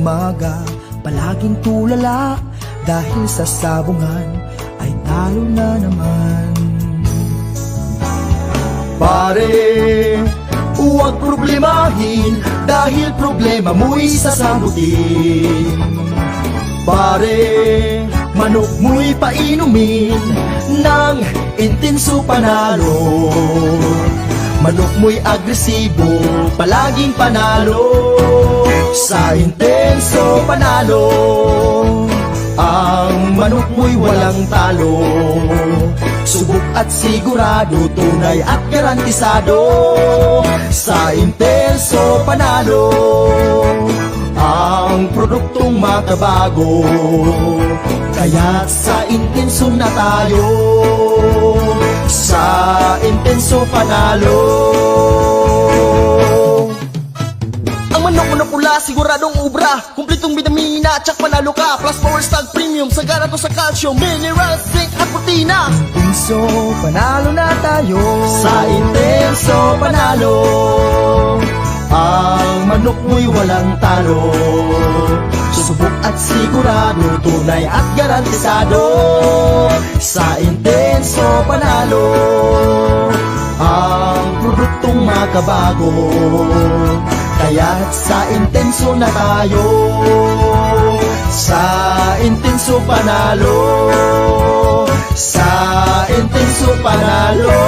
umaga, palaging tulala dahil sa sabungan ay talo na naman. Pare, huwag problemahin dahil problema mo'y sasagutin. Pare, manok mo'y painumin ng intenso panalo. Manok mo'y agresibo, palaging panalo. Sa intenso panalo, ang manok mo'y walang talo. Subok at sigurado, tunay at garantisado. Sa intenso panalo, ang produktong makabago. Kaya't sa intenso na tayo, sa intenso panalo. Ang manok mo na pula, siguradong ubra, kumpletong vitamina, tsak panalo ka. Plus power stag premium, sagana to sa calcium, minerals, zinc at protina. Intenso panalo na tayo, sa intenso panalo. Ang manok mo'y walang talo. Subok at sigurado, tunay at garantisado. Sa intenso panalo, ang produktong makabago. Kaya't sa intenso na tayo, sa intenso panalo. Sa intenso panalo.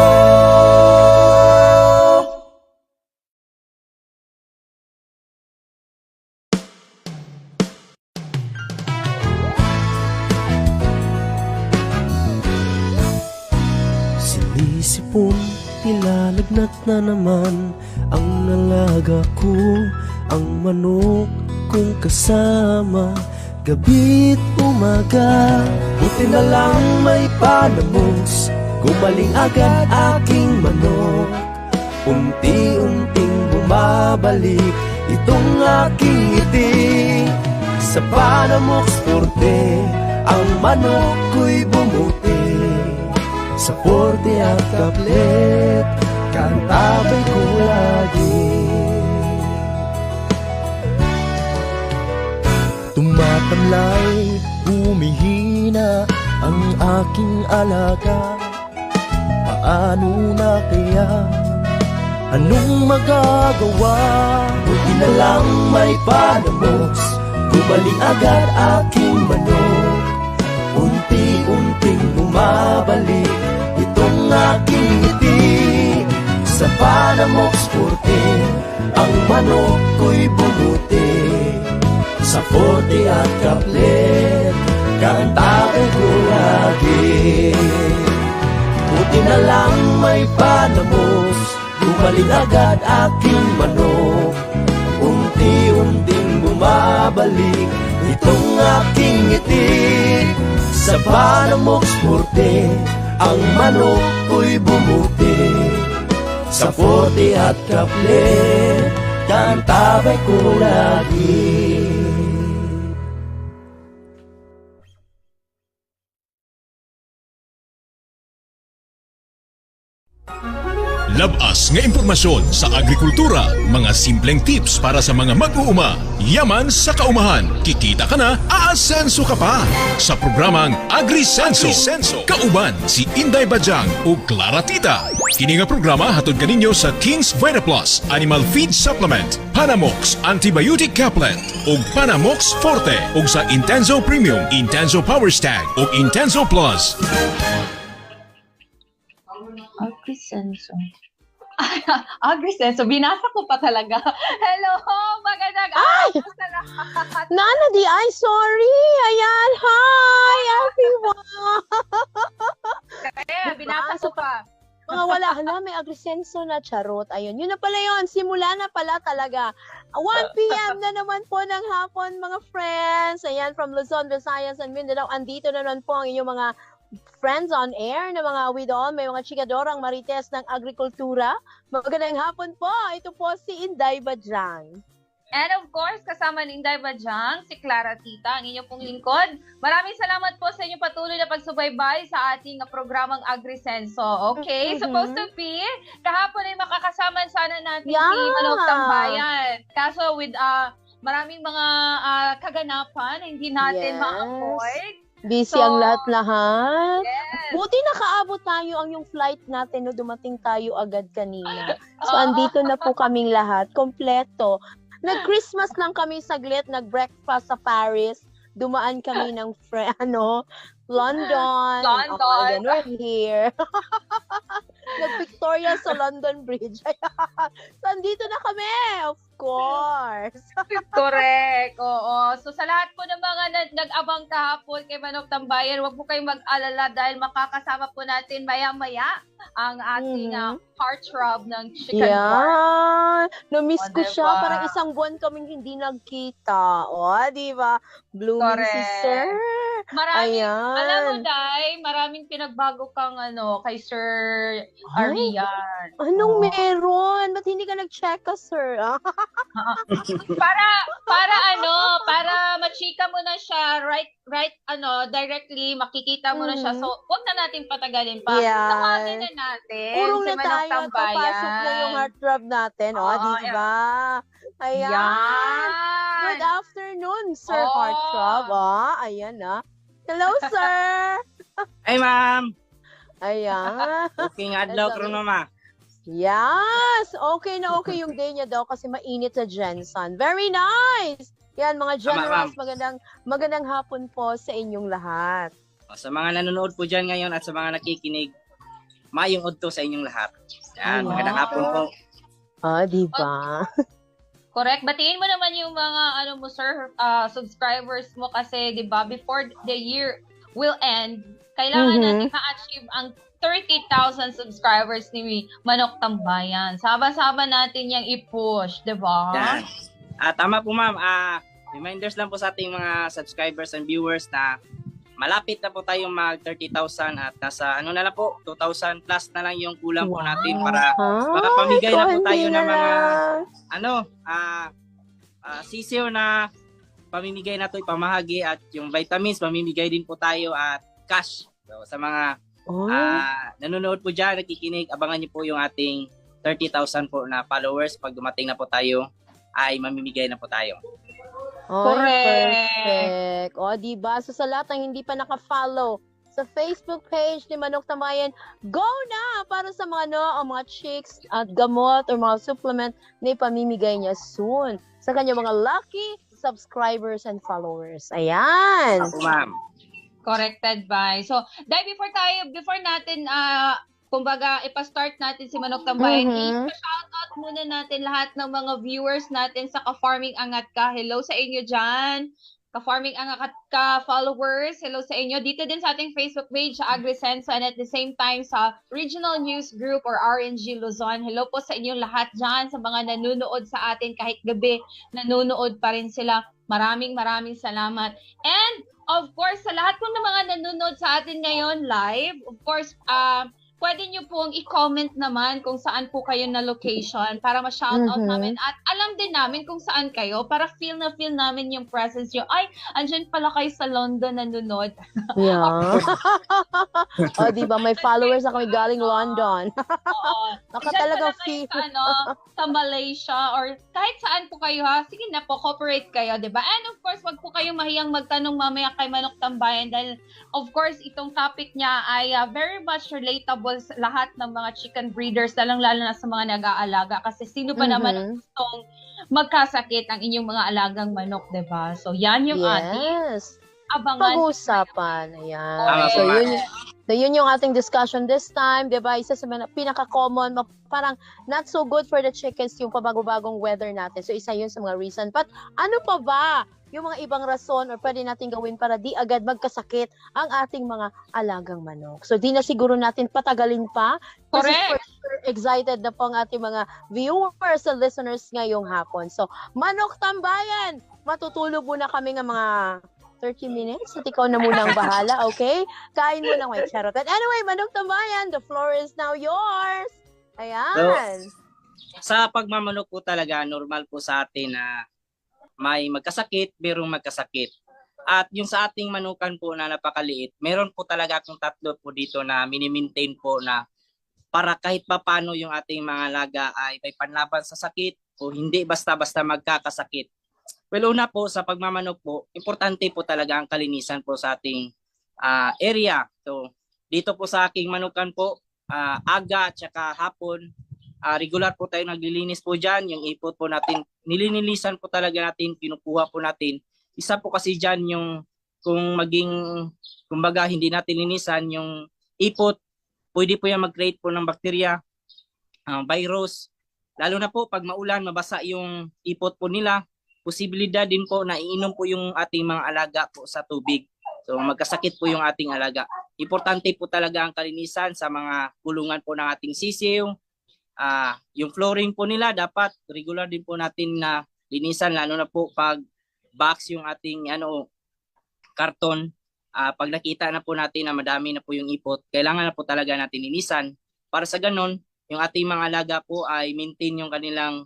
Sinisipon, nilalagnat na naman ang nalaga ko, ang manok kong kasama, gabi't umaga. Buti na lang may panamos, gumaling agad aking manok. Unti-unting bumabalik itong aking ngiti. Sa Panamox Forte, ang manok ko'y bumuti. Sa Forte at Kaplet, kantabay ko lagi. Tumatamlay, humihina ang aking alaga. Paano na kaya? Anong magagawa? Buti na lang may Panamox, gumaling agad aking manok. Unti-unting bumabalik itong aking ngiti. Sa Panamox Forte, ang manok ko'y bumuti. Sa Forte at Kaplet, kantabay ko lagi. Buti na lang may Panamox, gumaling agad aking manok. Unti-unting bumabalik itong aking ngiti. Sa Panamox Forte, ang manok ko'y bumuti. Sa Forte at Kaplet, kantabay ko lagi. Labas nga impormasyon sa agrikultura, mga simpleng tips para sa mga mag-uuma. Yaman sa kaumahan, kikita ka na, aasenso ka pa. Sa programang AgriSenso, kauban si Inday Bajang o Clara Tita. Kini nga programa hatod kaninyo sa King's Vita Plus Animal Feed Supplement, Panamox Antibiotic Caplet ug Panamox Forte ug sa Intenso Premium, Intenso Power Stag ug Intenso Plus. AgriSenso. AgriSenso, binasa ko pa talaga. Hello, magandang araw sa lahat. Nana di ay sorry. Ayan, hi everyone. Kaya, binasa ko pa. Mga wala na, may AgriSenso na charot. Ayun, yun na pala yun. Simula na pala talaga. 1 p.m. na naman po ng hapon, mga friends. Ayan, from Luzon, Visayas, and Mindanao. Andito na naman po ang inyong mga friends on air na mga with all, may mga chikadorang marites ng agrikultura. Magandang hapon po. Ito po si Inday Bajang. And of course, kasama ni Inday Bajang, si Clara Tita, ang inyong pong lingkod. Maraming salamat po sa inyong patuloy na pagsubaybay sa ating programang AgriSenso. Okay? Supposed to be, kahapon ay makakasama sana natin si Manok Tambayan. Kaso with maraming mga kaganapan na hindi natin Yes. ma-avoid. Busy So, ang lahat-lahat. Yes. Buti nakaabot tayo ang yung flight natin no dumating tayo agad kanina. So Oo. andito na po kaming lahat, kompleto. Nag-Christmas lang kami saglit, nag-breakfast sa Paris. Dumaan kami ng London. London. Oh, and then we're here. Nag-Victoria sa London Bridge. So andito na kami, of course. Correct. Oo. So sa lahat po ng mga nag-abang kahapon kay Manok Tambayan, huwag po kayong mag-alala dahil makakasama po natin maya-maya ang ating heartthrob ng Chicken Heart. Yeah. Na-miss O, ko siya. diba? Parang isang buwan kaming hindi nagkita. O, di ba? Blooming si Correct. Sir. Maraming, Ayan. alam mo, Day, maraming pinagbago kang kay Sir Arian. Anong Oo. meron? Ba't hindi ka nag-check ka, Sir? Para machika mo na siya directly makikita mo na siya. So, wag na natin patagalin pa. Yeah. Tawagin na natin Urong si na Manok tayo at Tambayan. papasok na yung heartthrob natin. O, Oo, di ba? Ayan. Yan. Good afternoon, Sir Oo. Heartthrob. Ayan na. Hello, Sir. Ay, ma'am. Ayan. Okay nga adlaw karon mama. Yes! Okay na okay yung day niya daw kasi mainit sa Jensen. Very nice! Yan, mga generals, magandang hapon po sa inyong lahat. Sa mga nanonood po dyan ngayon at sa mga nakikinig, mayong udto sa inyong lahat. Yan, Wow. magandang hapon po. Di ba? Correct. Batiin mo naman yung mga sir, subscribers mo kasi 'di ba before the year will end, kailangan natin ma-achieve ang 30,000 subscribers ni Manok Tambayan. Sama-sama natin yang i-push, 'di ba? Yan. Tama po ma'am. Reminders lang po sa ating mga subscribers and viewers na malapit na po tayong mag 30,000 at nasa na lang po, 2,000 plus na lang yung kulang po natin para makapamigay na po tayo ng mga sisiyo na pamimigay na to ipamahagi at yung vitamins pamimigay din po tayo at cash. So, sa mga nanonood po dyan, nakikinig, abangan niyo po yung ating 30,000 po na followers. Pag dumating na po tayo, ay mamimigay na po tayo. Correct. Diba? So, sa lahat ng hindi pa naka-follow sa Facebook page ni Manok Tambayan, go na para sa mga mga chicks at gamot or mga supplement na ipamimigay niya soon sa kanyang mga lucky subscribers and followers. Ayan. Ako ma'am. Corrected by. So, dahil before natin kumbaga ipa-start natin si Manok Tambayan, i-shoutout muna natin lahat ng mga viewers natin sa Ka-Farming Angat Ka. Hello sa inyo dyan. Ka-Farming Angat Ka followers, hello sa inyo. Dito din sa ating Facebook page, sa AgriSenso, and at the same time sa Regional News Group or RNG Luzon. Hello po sa inyong lahat dyan, sa mga nanonood sa atin kahit gabi, nanonood pa rin sila. Maraming salamat. And of course, sa lahat po ng mga nanonood sa atin ngayon live, of course, pwede nyo pong i-comment naman kung saan po kayo na location para ma-shoutout namin at alam din namin kung saan kayo para feel namin yung presence nyo. Ay, andyan pala kayo sa London nanonood. Yeah. Diba? May followers na kami galing London. Oo. Naka Andyan talaga pala kayo sa Malaysia or kahit saan po kayo ha. Sige na po, cooperate kayo, diba? And of course, wag po kayong mahiyang magtanong mamaya kay Manok Tambayan dahil of course, itong topic niya ay very much relatable sa lahat ng mga chicken breeders, lalo na sa mga nag-aalaga. Kasi sino pa naman ang gustong magkasakit ang inyong mga alagang manok, diba? So, yan yung ating abangan. Pag-uusapan. Ayan. Okay. So, yun yung ating discussion this time, diba? Isa sa mga pinaka-common, parang not so good for the chickens yung pabagong weather natin. So, isa yun sa mga reason. But, ano pa ba yung mga ibang rason or pwede natin gawin para di agad magkasakit ang ating mga alagang manok? So, di na siguro natin patagalin pa. Kasi Correct. for sure, excited na po ang ating mga viewers and listeners ngayong hapon. So, Manok Tambayan, matutulog muna kami ng mga 30 minutes at ikaw na muna ang bahala, okay? Kain mo ng may charot. But anyway, Manok Tambayan, the floor is now yours. Ayan. Sa pagmamanok po talaga, normal po sa atin na may magkasakit, merong magkasakit. At yung sa ating manukan po na napakaliit, meron po talaga akong tatlo po dito na mini-maintain po na para kahit pa paano yung ating mga laga ay may panlaban sa sakit o hindi basta-basta magkakasakit. Well, una po sa pagmamanok po, importante po talaga ang kalinisan po sa ating area. So, dito po sa aking manukan po, aga at saka hapon, regular po tayo naglilinis po dyan. Yung ipot po natin, nilinilisan po talaga natin, kinukuha po natin. Isa po kasi dyan yung kung maging, kumbaga hindi natin linisan yung ipot, pwede po yan mag-create po ng bacteria, virus. Lalo na po pag maulan, mabasa yung ipot po nila, posibilidad din po na iinom po yung ating mga alaga po sa tubig. So magkasakit po yung ating alaga. Importante po talaga ang kalinisan sa mga kulungan po ng ating sisiw. Yung flooring po nila dapat regular din po natin na linisan, lalo na po pag box yung ating karton. Pag nakita na po natin na madami na po yung ipot, kailangan na po talaga natin linisan para sa ganon yung ating mga alaga po ay maintain yung kanilang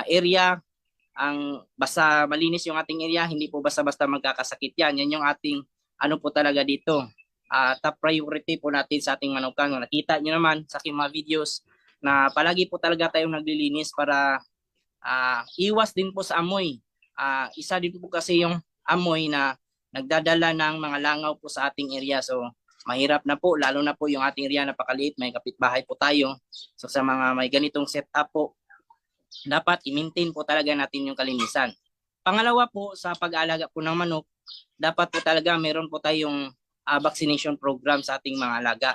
area. Basta malinis yung ating area, hindi po basta-basta magkakasakit yan. Yan yung ating po talaga dito. Top priority po natin sa ating manukan. Nakita nyo naman sa aking mga videos na palagi po talaga tayong naglilinis para iwas din po sa amoy. Isa din po kasi yung amoy na nagdadala ng mga langaw po sa ating area. So mahirap na po, lalo na po yung ating area napakaliit, may kapitbahay po tayo. So sa mga may ganitong setup po, dapat i-maintain po talaga natin yung kalinisan. Pangalawa po, sa pag-aalaga po ng manok, dapat po talaga meron po tayong vaccination program sa ating mga alaga.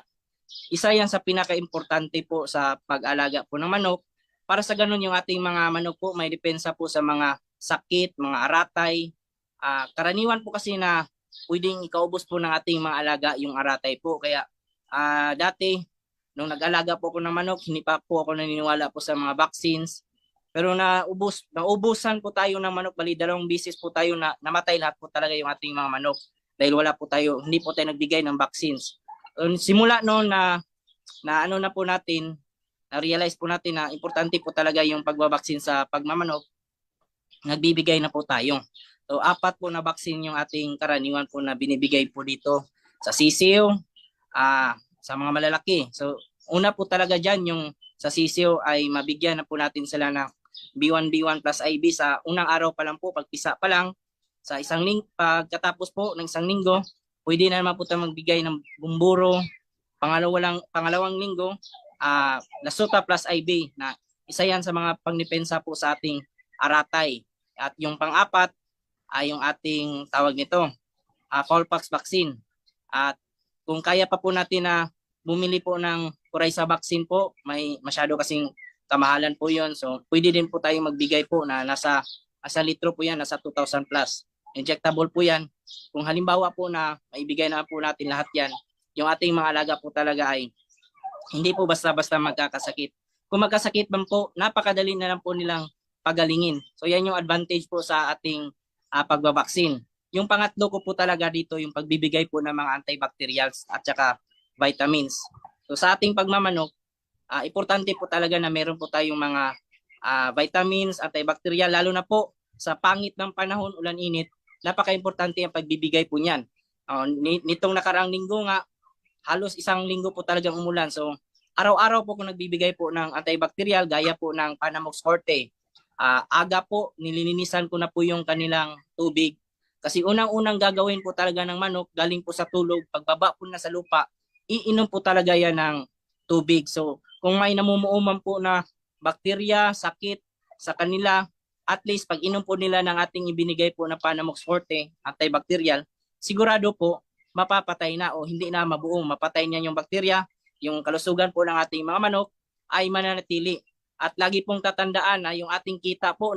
Isa yan sa pinaka-importante po sa pag-aalaga po ng manok. Para sa ganun yung ating mga manok po, may depensa po sa mga sakit, mga aratay. Karaniwan po kasi na pwedeng ikaubos po ng ating mga alaga yung aratay po. Kaya dati, nung nag-alaga po ako ng manok, hindi pa po ako naniniwala po sa mga vaccines. Pero naubusan po tayo ng manok, bali 2 beses po tayo na namatay lahat po talaga yung ating mga manok. Dahil hindi po tayo nagbigay ng vaccines. Simula noon na po natin, na-realize po natin na importante po talaga yung pagbabaksin sa pagmamanok, nagbibigay na po tayo. So 4 po na vaccine yung ating karaniwan po na binibigay po dito sa sisiw, sa mga malalaki. So una po talaga dyan yung sa sisiw ay mabigyan na po natin sila ng B1 plus IB sa unang araw pa lang po, pagpisa pa lang. Sa pagkatapos po ng 1 linggo, pwede na naman po tayo magbigay ng bumburo. Pangalawang linggo, Lasuta plus IB na isa yan sa mga pangdepensa po sa ating aratay. At yung pang-4 ay yung ating tawag nito, Cowpox vaccine. At kung kaya pa po natin na bumili po ng Coryza vaccine po, may masyado kasing kamahalan po yon. So pwede din po tayong magbigay po na nasa litro po yan, nasa 2,000 plus. Injectable po yan. Kung halimbawa po na maibigay na po natin lahat yan, yung ating mga alaga po talaga ay hindi po basta-basta magkakasakit. Kung magkasakit man po, napakadali na lang po nilang pagalingin. So yan yung advantage po sa ating pagbabaksin. Yung pangatlo ko po talaga dito, yung pagbibigay po ng mga antibacterials at saka vitamins. So sa ating pagmamanok, importante po talaga na meron po tayong mga vitamins, antibacterial, lalo na po sa pangit ng panahon, ulan-init, napaka-importante ang pagbibigay po niyan. Nitong nakaraang linggo nga, halos 1 linggo po talagang umulan. So araw-araw po kung nagbibigay po ng antibacterial, gaya po ng Panamox Forte. Aga po, nililinisan ko na po yung kanilang tubig. Kasi unang-unang gagawin po talaga ng manok, galing po sa tulog, pagbaba po na sa lupa, iinom po talaga yan ng tubig. So kung may namumuuman po na bakterya, sakit sa kanila, at least pag inom po nila ng ating ibinigay po na Panamox Forte, antibacterial, sigurado po mapapatay na o hindi na mabuong mapatay niya yung bakterya, yung kalusugan po ng ating mga manok ay mananatili. At lagi pong tatandaan na yung ating kita po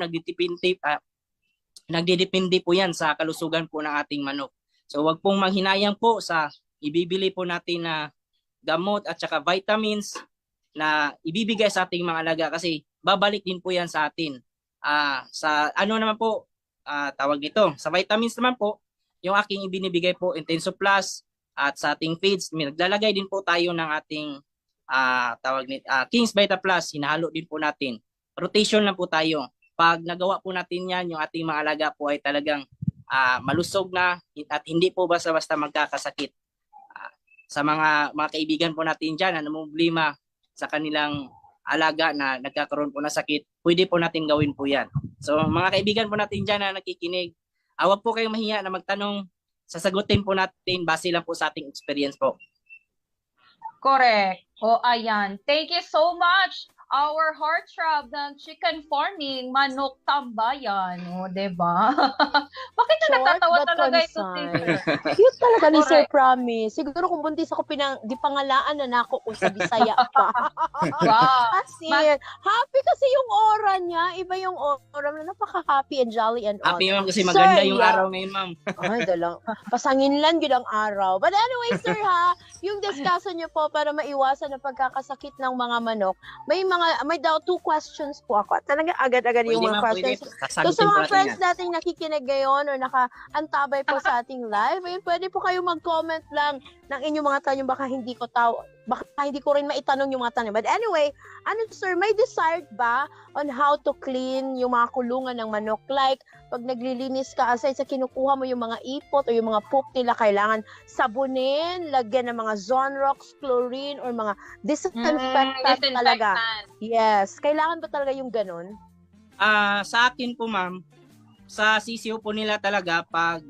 nagdidepende po yan sa kalusugan po ng ating manok. So wag pong manghinayang po sa ibibili po natin na gamot at saka vitamins na ibibigay sa ating mga alaga kasi babalik din po yan sa atin. Sa naman po, tawag dito, sa vitamins naman po, yung aking ibinibigay po, Intenso Plus, at sa ating feeds, naglalagay din po tayo ng ating King's Vita Plus, hinahalo din po natin. Rotation lang po tayo. Pag nagawa po natin yan, yung ating mga alaga po ay talagang malusog na at hindi po basta-basta magkakasakit. Sa mga kaibigan po natin dyan na namumblima sa kanilang alaga na nagkakaroon po ng sakit, pwede po natin gawin po yan. So mga kaibigan po natin dyan na nakikinig, wag po kayong mahiya na magtanong, sasagutin po natin base lang po sa ating experience po. Correct. O, ayan. Thank you so much, our heartthrob ng chicken farming, Manok Tambayan. O, diba? Bakit na Short natatawa but talaga ito, concise. sister? Cute talaga ni Sir Correct. Promise. Siguro kung buntis ako, di pangalaan na nako kung sa Bisaya pa. Wow. Kasi, happy kasi yung aura niya. Iba yung aura na napaka-happy and jolly and all. Happy ma'am kasi Sir, maganda yung yeah. araw ngayon ma'am. Ay, dalang. Pasangin lang yun ang araw. But anyway, sir ha, yung discussion niyo po para maiwasan ang pagkakasakit ng mga manok, may daw 2 questions po ako. Talaga agad-agad yung mga questions. So sa mga friends nating nakikinig ngayon or nakaantabay po sa ating live, ayun, pwede po kayo mag-comment lang ng inyong mga tanong. Baka hindi ko rin maitanong yung mga tanong. But anyway, sir, may desired ba on how to clean yung mga kulungan ng manok? Like, pag naglilinis ka, aside sa kinukuha mo yung mga ipot o yung mga poop nila, kailangan sabunin, lagyan ng mga Zonrox, chlorine, or mga disinfectant talaga. Yes. Kailangan ba talaga yung ganun? Sa akin po ma'am, sa sisiw po nila talaga pag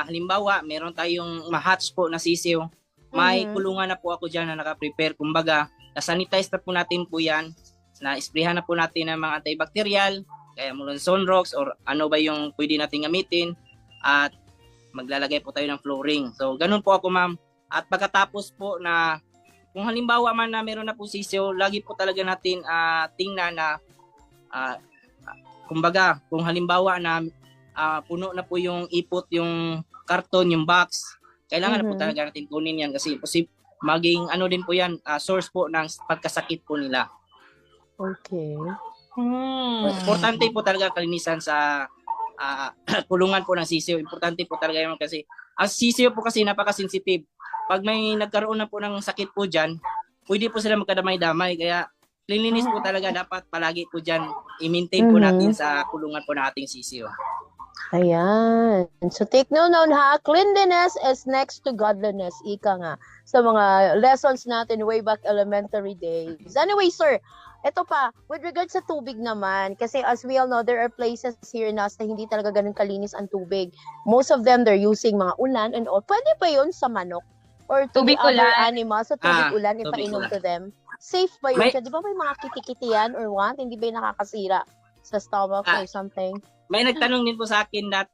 halimbawa meron tayong ma-hatch po na sisiw, may kulungan na po ako dyan na naka-prepare. Kumbaga, na-sanitize na po natin po yan, na-sprayhan na po natin ng mga antibacterial, kaya mula Zonrox or ano ba yung pwede natin gamitin, at maglalagay po tayo ng flooring. So, ganun po ako ma'am. At pagkatapos po na, kung halimbawa man na meron na po sisiw, lagi po talaga natin tingnan na, kumbaga, kung halimbawa na puno na po yung ipot, yung karton, yung box, kailangan na po talaga natin kunin yan kasi maging ano din po yan, source po ng pagkasakit po nila. Okay. Importante po talaga kalinisan sa kulungan po ng sisiw. Importante po talaga yun kasi ang sisiw po kasi napaka-sensitive. Pag may nagkaroon na po ng sakit po dyan, pwede po sila magkadamay-damay. Kaya cleanliness po talaga dapat palagi po dyan i-maintain po natin sa kulungan po ng ating sisiw. Ayan. So take note ha, cleanliness is next to godliness. Ika nga. Sa mga lessons natin way back elementary days. Anyway, sir, ito pa, with regards sa tubig naman, kasi as we all know, there are places here na hindi talaga ganun kalinis ang tubig. Most of them, they're using mga ulan and all. Pwede pa yun sa manok? Or to Tubig the other ulan. animals, sa tubig ulan, tubig ipainom ulan. to them? Safe ba yun? May- Kasi di ba may mga kitikiti yan or what? Hindi ba yung nakakasira sa stomach or something? May nagtanong din po sa akin that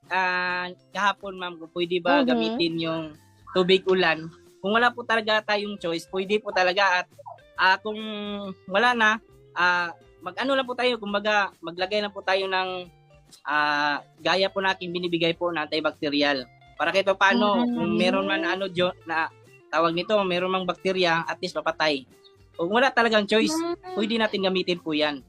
kahapon ma'am, kung pwede ba gamitin yung tubig ulan. Kung wala po talaga tayong choice, pwede po talaga at kung wala na, mag-ano lang po tayo, kumbaga maglagay lang po tayo ng gaya po natin binibigay po na antibacterial. Para kahit paano, kung meron man na tawag nito, meron mang bakterya, at least mapatay. Kung wala talagang choice, pwede natin gamitin po yan.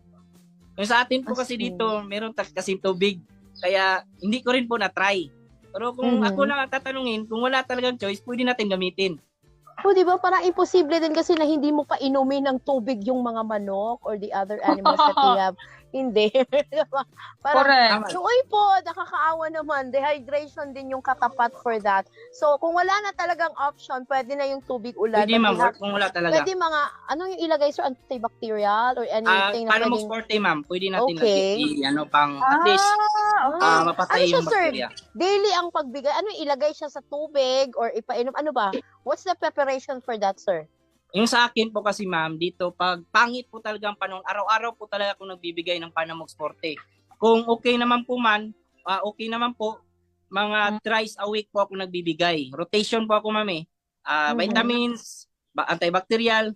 Kung sa atin po kasi dito, meron kasing tubig, kaya hindi ko rin po na-try. Pero kung ako lang ang tatanungin, kung wala talagang choice, pwede natin gamitin. O, di ba? Parang imposible din kasi na hindi mo pa inumin ng tubig yung mga manok or the other animals that we have. Hindi. Diba? Parang, Correct. uy po, nakakaawa naman. Dehydration din yung katapat for that. So, kung wala na talagang option, pwede na yung tubig ulan. Pwede ma'am, But kung wala talaga. pwede mga, ano yung ilagay sir? Antibacterial or anything na Paano pwedeng... forte ma'am, pwede natin Okay. pang at least okay. mapatay Ano siya, yung sir? bakterya. Daily ang pagbigay. Ano yung ilagay siya sa tubig or ipainom? Ano ba? What's the preparation for that, sir? Yung sa akin po kasi ma'am, dito pag pangit po talaga ang panahon, araw-araw po talaga ako nagbibigay ng Panamox Forte. Kung okay naman po man, okay naman po, mga thrice a week po ako nagbibigay. Rotation po ako ma'am eh. Vitamins, antibacterial,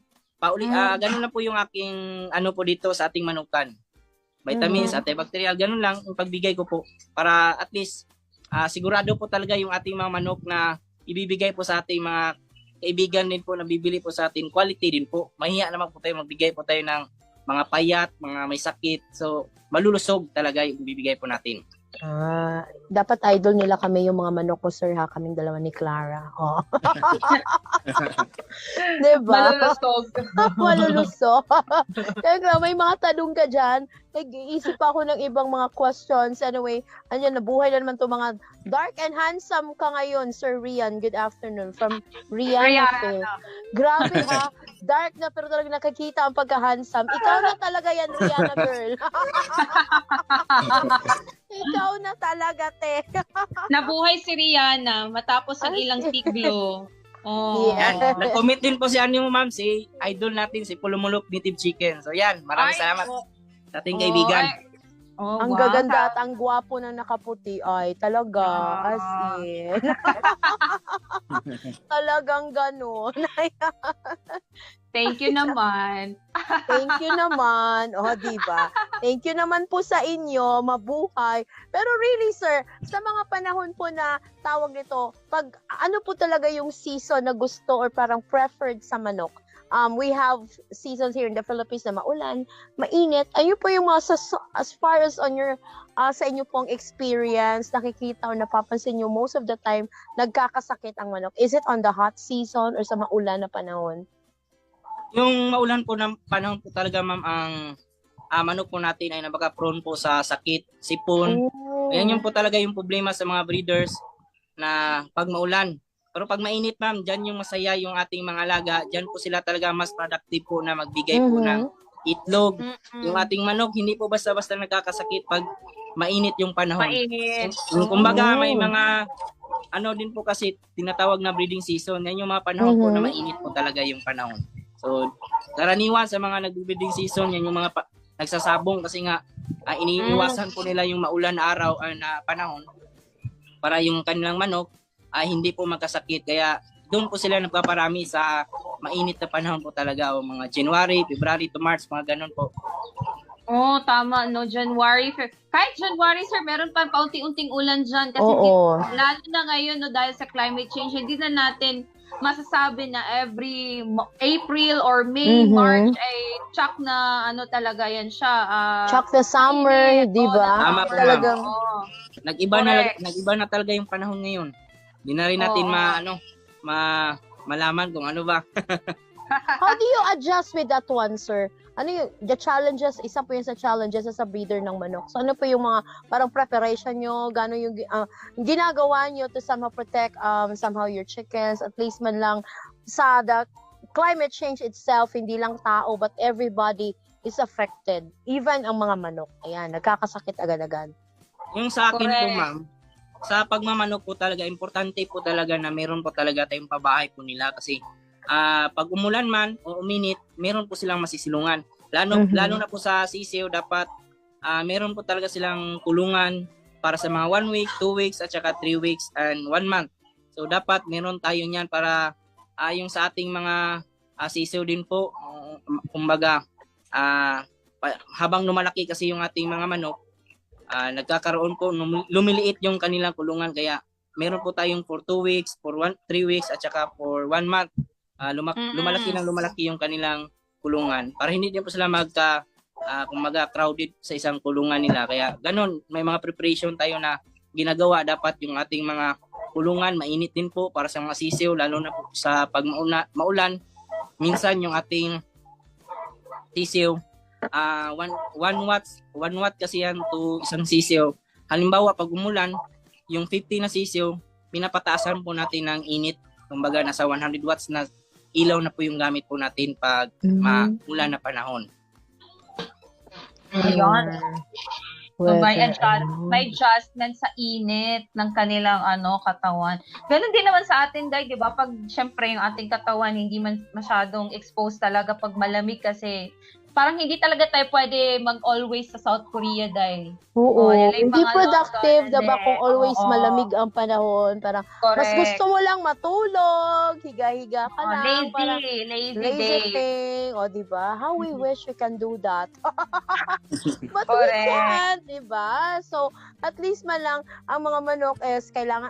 ganun na po yung aking ano po dito sa ating manukan. Vitamins, antibacterial, ganun lang yung pagbigay ko po para at least sigurado po talaga yung ating mga manok na ibibigay po sa ating mga kaibigan din po na bibili po sa atin, quality din po. Mahiya naman po tayo, magbigay po tayo ng mga payat, mga may sakit. So, malulusog talaga yung bibigay po natin. Dapat idol nila kami yung mga manok ko, sir, ha? Kaming dalawa ni Clara. Oh. Diba? Malulusog. Malulusog. Kaya may mga tanong ka dyan. Nag-iisip ako ng ibang mga questions. Anyway, andyan, nabuhay na naman to mga dark and handsome ka ngayon, Sir Rian. Good afternoon. From Rian. Rihanna. Grabe ha. dark na pero talaga nakikita ang pagka-handsome. Ikaw na talaga yan, Rihanna girl. Ikaw na talaga, te. Nabuhay si Rihanna matapos ang Ay. ilang tiglo. Oh. Yeah. Nag-comment din po si ano ma'am, si idol natin, si Pulumulok Native Chicken. So yan, maraming Ay, salamat oh. sa ating kaibigan. Ang gaganda at ang gwapo na nakaputi ay talaga, as in. Talagang ganun. Thank you naman. Thank you naman. O, diba? Thank you naman po sa inyo. Mabuhay. Pero really, sir, sa mga panahon po na tawag nito, pag ano po talaga yung season na gusto or parang preferred sa manok? We have seasons here in the Philippines na maulan, mainit. Ayun po yung mga as far as on your sa inyo pong experience, nakikita o napapansin nyo most of the time nagkakasakit ang manok. Is it on the hot season or sa maulan na panahon? Yung maulan po ng panahon po talaga ma'am, ang manok po natin ay napaka-prone po sa sakit, sipon. Yan yung po talaga yung problema sa mga breeders na pag maulan. Pero pag mainit ma'am, dyan yung masaya yung ating mga alaga. Dyan po sila talaga mas productive po na magbigay po ng itlog. Yung ating manok, hindi po basta-basta nagkakasakit pag mainit yung panahon. Mainit. Kumbaga may mga ano din po kasi tinatawag na breeding season. Yan yung mga panahon po na mainit po talaga yung panahon. So, karaniwan sa mga nag-breeding season, yan yung mga nagsasabong kasi nga iniiwasan po nila yung maulan na araw na panahon para yung kanilang manok ay hindi po magkasakit. Kaya doon po sila nagpaparami sa mainit na panahon po talaga. O mga January, February to March, mga ganun po. Oh, tama, no, January. Kahit January, sir, meron pa paunti-unting ulan dyan. Kasi lalo na ngayon, no, dahil sa climate change, hindi na natin masasabi na every April or May, March ay tsak na ano talaga yan siya. Tsak na summer, di ba? Tama po, Talagang Nag-iba na talaga yung panahon ngayon. Hindi na rin natin malaman kung ano ba. how do you adjust with that one, sir? Ano yung the challenges, isa po yun sa challenges sa breeder ng manok. So ano po yung mga parang preparation nyo, gano'n yung ginagawa nyo to somehow protect somehow your chickens, at least man lang sa the climate change itself, hindi lang tao but everybody is affected, even ang mga manok. Ayan, nagkakasakit agad-agad. Yung sa akin po ma'am, sa pagmamanok po talaga, importante po talaga na meron po talaga tayong pabahay po nila kasi pag umulan man o uminit, meron po silang masisilungan. Lalo na po sa sisiw, dapat meron po talaga silang kulungan para sa mga 1 week, 2 weeks, at saka 3 weeks and 1 month. So dapat meron tayo niyan para yung sa ating mga sisiw din po, kumbaga habang lumalaki kasi yung ating mga manok, nagkakaroon po, lumiliit yung kanilang kulungan, kaya meron po tayong for 2 weeks, for 3 weeks, at saka for 1 month. Lumalaki yung kanilang kulungan para hindi din po sila kumbaga crowded sa isang kulungan nila. Kaya ganun, may mga preparation tayo na ginagawa. Dapat yung ating mga kulungan mainit din po para sa mga sisiw, lalo na po sa pag maulan. Minsan yung ating sisiw, 1 watt kasi yan to isang sisiw. Halimbawa, pag umulan, yung 50 na sisiw, pinapataasan po natin ng init. Kumbaga, nasa 100 watts na ilaw na po yung gamit po natin pag maulan na panahon. Ayun. So, may adjustment sa init ng kanilang katawan. Ganun din naman sa atin, Day, di ba? Pag syempre yung ating katawan hindi man masyadong exposed talaga pag malamig kasi parang hindi talaga tayo pwede mag-always sa South Korea, Day. Oo, hindi productive, diba, kung always malamig ang panahon. Parang, mas gusto mo lang matulog, higa-higa ka lang. Lazy thing. O, diba? How we wish we can do that. But we can't, diba? So, at least man lang, ang mga manok is kailangan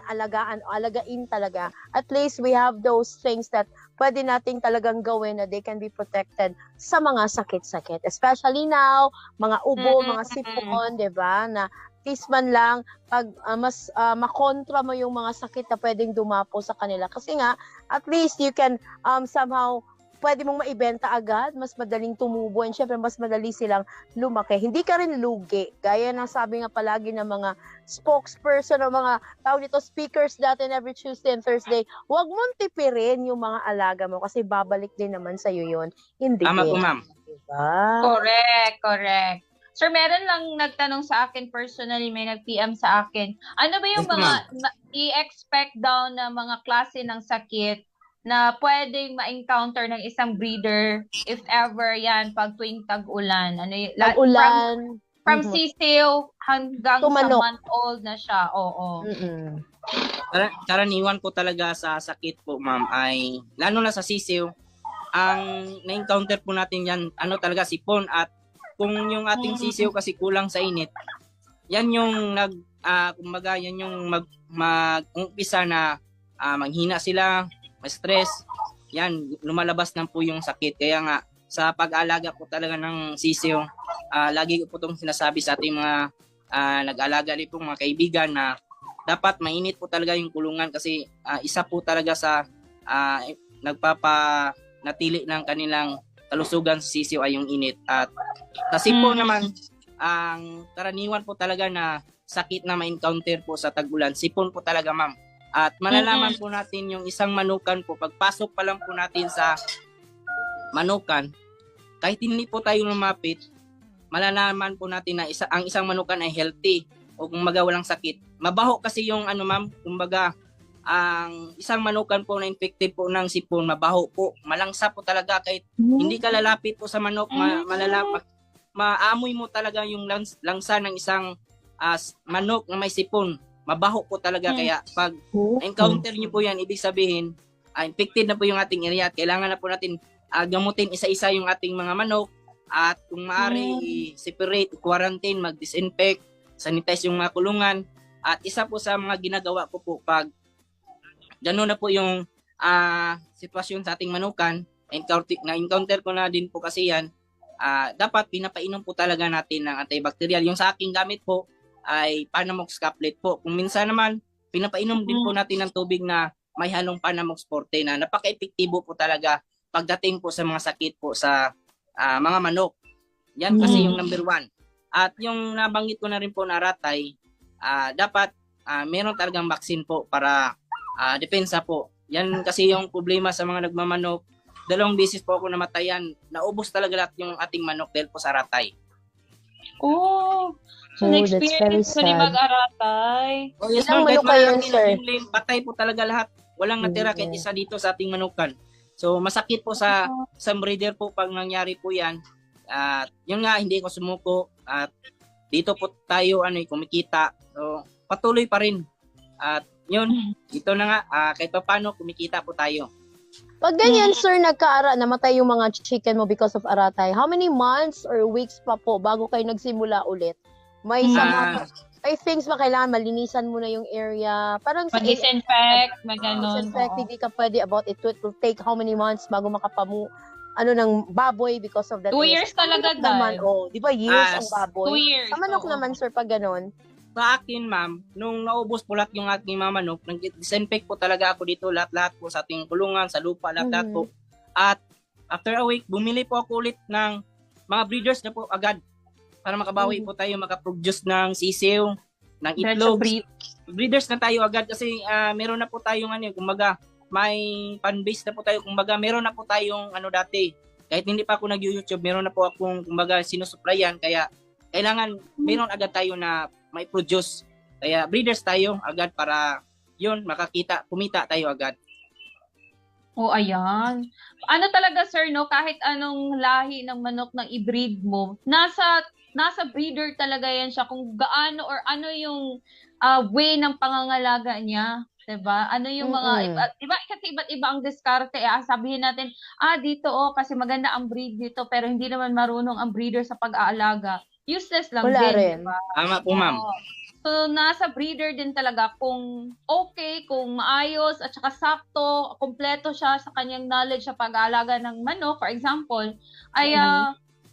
alagain talaga. At least we have those things that pwede nating talagang gawin na they can be protected sa mga sakit-sakit. Especially now, mga ubo, mga sipon, diba? Na at least man lang, pag mas makontra mo yung mga sakit na pwedeng dumapo sa kanila. Kasi nga, at least you can somehow pwede mong maibenta agad, mas madaling tumubo, and syempre mas madali silang lumaki. Hindi ka rin lugi. Gaya ng sabi nga palagi ng mga spokesperson o mga tawag dito speakers natin every Tuesday and Thursday, huwag mong tipirin yung mga alaga mo kasi babalik din naman sa'yo yun. Hindi. Tama po, ma'am. Diba? Correct. Sir, meron lang nagtanong sa akin personally, may nag-PM sa akin. Ano ba yung Yes, mga i-expect daw na mga klase ng sakit na pwedeng ma-encounter ng isang breeder if ever yan pag tuwing tag-ulan? Ano yung, Pag-ulan. From sisiw hanggang To sa manok. month-old na siya. Oo. Karaniwan po talaga sa sakit po, ma'am, ay lalo na sa sisiw, ang na-encounter po natin yan, ano talaga, sipon. At kung yung ating sisiw kasi kulang sa init, yan yung kumbaga, yan yung mag-umpisa na manghina sila, ma-stress, yan, lumalabas na po yung sakit. Kaya nga, sa pag-aalaga po talaga ng sisiw, lagi ko po itong sinasabi sa ating mga nag-aalaga rin po mga kaibigan na dapat mainit po talaga yung kulungan kasi isa po talaga sa nagpapanatili ng kanilang kalusugan sa sisiw ay yung init. At kasi po naman, ang karaniwan po talaga na sakit na ma-encounter po sa tag-ulan, sipon po talaga, ma'am. At malalaman po natin yung isang manukan po, pagpasok pa lang po natin sa manukan, kahit hindi po tayo lumapit, malalaman po natin na ang isang manukan ay healthy o kumbaga walang sakit. Mabaho kasi yung ma'am, kumbaga ang isang manukan po na infected po ng sipon, mabaho po, malangsa po talaga kahit hindi ka lalapit po sa manok, maamoy mo talaga yung langsa ng isang manok na may sipon. Mabaho po talaga kaya pag encounter niyo po yan, ibig sabihin infected na po yung ating area at kailangan na po natin gamutin isa-isa yung ating mga manok at kung maaari i-separate, quarantine, mag-disinfect, sanitize yung mga kulungan. At isa po sa mga ginagawa ko po pag gano'n na po yung sitwasyon sa ating manukan, na-encounter ko na din po kasi yan, dapat pinapainom po talaga natin ng antibacterial. Yung sa aking gamit po ay Panamox Caplet po. Kung minsan naman, pinapainom din po natin ng tubig na may halong Panamox Forte na napaka-epektibo po talaga pagdating po sa mga sakit po sa mga manok. Yan kasi yung number 1. At yung nabanggit ko na rin po na ratay, dapat meron talagang vaccine po para depensa po. Yan kasi yung problema sa mga nagmamanok. 2 beses po ako namatayan. Naubos talaga lahat yung ating manok dahil po sa ratay. So, na-experience ko ni mag-aratay. Yes, Ilang ma'am, manok kayo, sir? Patay po talaga lahat. Walang natira kahit isa dito sa ating manukan. So, masakit po sa breeder po pag nangyari po yan. At yun nga, hindi ko sumuko. At dito po tayo kumikita. So, patuloy pa rin. At yun, ito na nga, kahit pa paano kumikita po tayo. Pag ganyan, sir, namatay yung mga chicken mo because of aratay, how many months or weeks pa po bago kayo nagsimula ulit? May I think kailangan malinisan mo na yung area. Parang Mag-disinfect, mag-ganon. disinfect, hindi ka pwede about it. It will take how many months bago ng baboy because of that. 2 years talaga naman. Di ba years ang baboy? 2 years. Sa manok naman, sir, pag ganon. Sa akin, ma'am, nung naubos po lahat yung aking mga manok, nag-disinfect po talaga ako dito, lahat-lahat po sa ating kulungan, sa lupa, lahat-lahat po. At after a week, bumili po ako ulit ng mga breeders na po agad para makabawi po tayo, makaproduce ng sisiw, ng itlog. Breeders na tayo agad kasi meron na po tayong kumbaga, may fan base na po tayo, kumbaga meron na po tayong dati. Kahit hindi pa ako nag-YouTube, meron na po akong kumbaga sinusuplayan, kaya kailangan meron agad tayo na may produce. Kaya breeders tayo agad para yun, kumita tayo agad. Ayan. Ano talaga, sir, no? Kahit anong lahi ng manok ng i-breed mo, nasa breeder talaga yan siya kung gaano or ano yung way ng pangangalaga niya. Diba? Ano yung mga, kasi iba't iba ang diskarte. Sabihin natin, dito kasi maganda ang breed dito, pero hindi naman marunong ang breeder sa pag-aalaga. Useless lang Wala din. rin. Diba? Tama po, ma'am. So, nasa breeder din talaga kung okay, kung maayos, at saka sakto, kompleto siya sa kanyang knowledge sa pag-aalaga ng manok, for example, ay